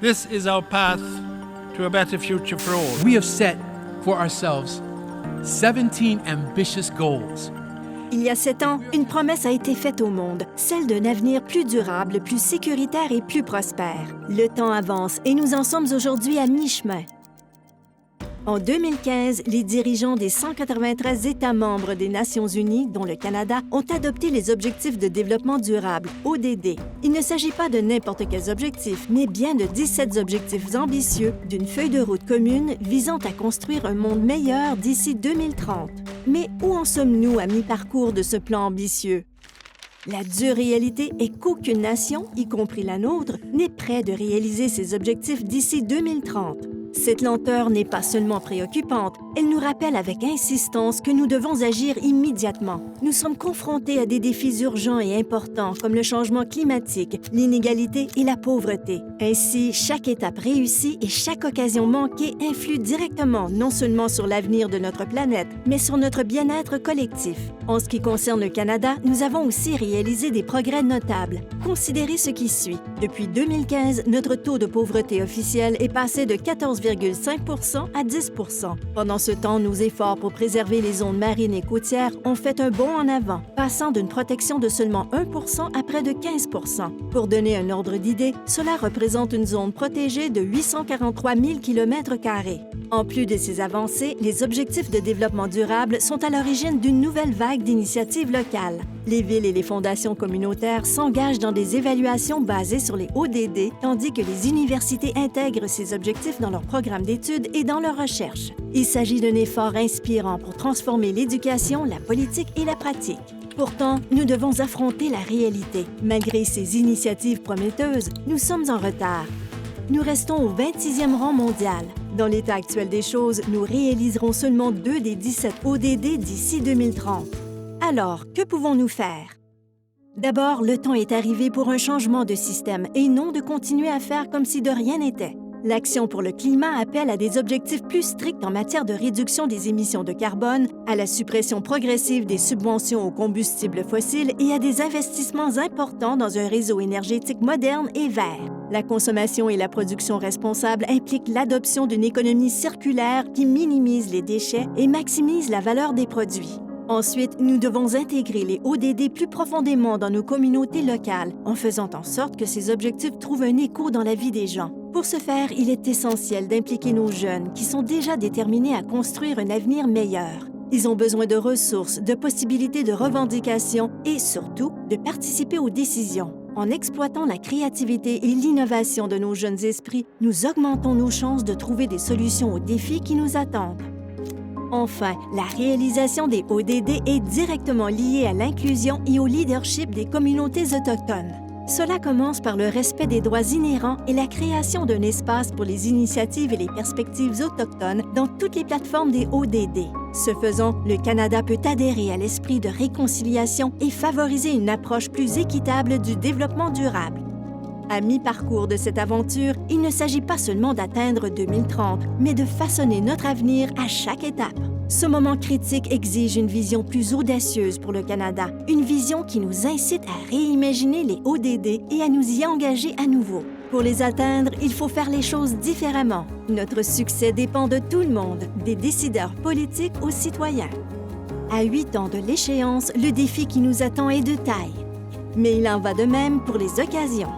This is our path to a better future for all. We have set for ourselves 17 ambitious goals. Il y a 7 ans, une promesse a été faite au monde, celle d'un avenir plus durable, plus sécuritaire et plus prospère. Le temps avance et nous en sommes aujourd'hui à mi-chemin. En 2015, les dirigeants des 193 États membres des Nations unies, dont le Canada, ont adopté les Objectifs de développement durable, ODD. Il ne s'agit pas de n'importe quels objectifs, mais bien de 17 objectifs ambitieux d'une feuille de route commune visant à construire un monde meilleur d'ici 2030. Mais où en sommes-nous à mi-parcours de ce plan ambitieux? La dure réalité est qu'aucune nation, y compris la nôtre, n'est prête de réaliser ses objectifs d'ici 2030. Cette lenteur n'est pas seulement préoccupante, elle nous rappelle avec insistance que nous devons agir immédiatement. Nous sommes confrontés à des défis urgents et importants comme le changement climatique, l'inégalité et la pauvreté. Ainsi, chaque étape réussie et chaque occasion manquée influe directement non seulement sur l'avenir de notre planète, mais sur notre bien-être collectif. En ce qui concerne le Canada, nous avons aussi réalisé des progrès notables. Considérez ce qui suit. Depuis 2015, notre taux de pauvreté officiel est passé de 14,5 à 10 %. Pendant ce temps, nos efforts pour préserver les zones marines et côtières ont fait un bond en avant, passant d'une protection de seulement 1 % à près de 15 %. Pour donner un ordre d'idée, cela représente une zone protégée de 843 000 km². En plus de ces avancées, les objectifs de développement durable sont à l'origine d'une nouvelle vague d'initiatives locales. Les villes et les fondations communautaires s'engagent dans des évaluations basées sur les ODD, tandis que les universités intègrent ces objectifs dans leurs programmes d'études et dans leurs recherches. Il s'agit d'un effort inspirant pour transformer l'éducation, la politique et la pratique. Pourtant, nous devons affronter la réalité. Malgré ces initiatives prometteuses, nous sommes en retard. Nous restons au 26e rang mondial. Dans l'état actuel des choses, nous réaliserons seulement 2 des 17 ODD d'ici 2030. Alors, que pouvons-nous faire? D'abord, le temps est arrivé pour un changement de système et non de continuer à faire comme si de rien n'était. L'Action pour le climat appelle à des objectifs plus stricts en matière de réduction des émissions de carbone, à la suppression progressive des subventions aux combustibles fossiles et à des investissements importants dans un réseau énergétique moderne et vert. La consommation et la production responsable impliquent l'adoption d'une économie circulaire qui minimise les déchets et maximise la valeur des produits. Ensuite, nous devons intégrer les ODD plus profondément dans nos communautés locales, en faisant en sorte que ces objectifs trouvent un écho dans la vie des gens. Pour ce faire, il est essentiel d'impliquer nos jeunes qui sont déjà déterminés à construire un avenir meilleur. Ils ont besoin de ressources, de possibilités de revendication et, surtout, de participer aux décisions. En exploitant la créativité et l'innovation de nos jeunes esprits, nous augmentons nos chances de trouver des solutions aux défis qui nous attendent. Enfin, la réalisation des ODD est directement liée à l'inclusion et au leadership des communautés autochtones. Cela commence par le respect des droits inhérents et la création d'un espace pour les initiatives et les perspectives autochtones dans toutes les plateformes des ODD. Ce faisant, le Canada peut adhérer à l'esprit de réconciliation et favoriser une approche plus équitable du développement durable. À mi-parcours de cette aventure, il ne s'agit pas seulement d'atteindre 2030, mais de façonner notre avenir à chaque étape. Ce moment critique exige une vision plus audacieuse pour le Canada, une vision qui nous incite à réimaginer les ODD et à nous y engager à nouveau. Pour les atteindre, il faut faire les choses différemment. Notre succès dépend de tout le monde, des décideurs politiques aux citoyens. À 8 ans de l'échéance, le défi qui nous attend est de taille. Mais il en va de même pour les occasions.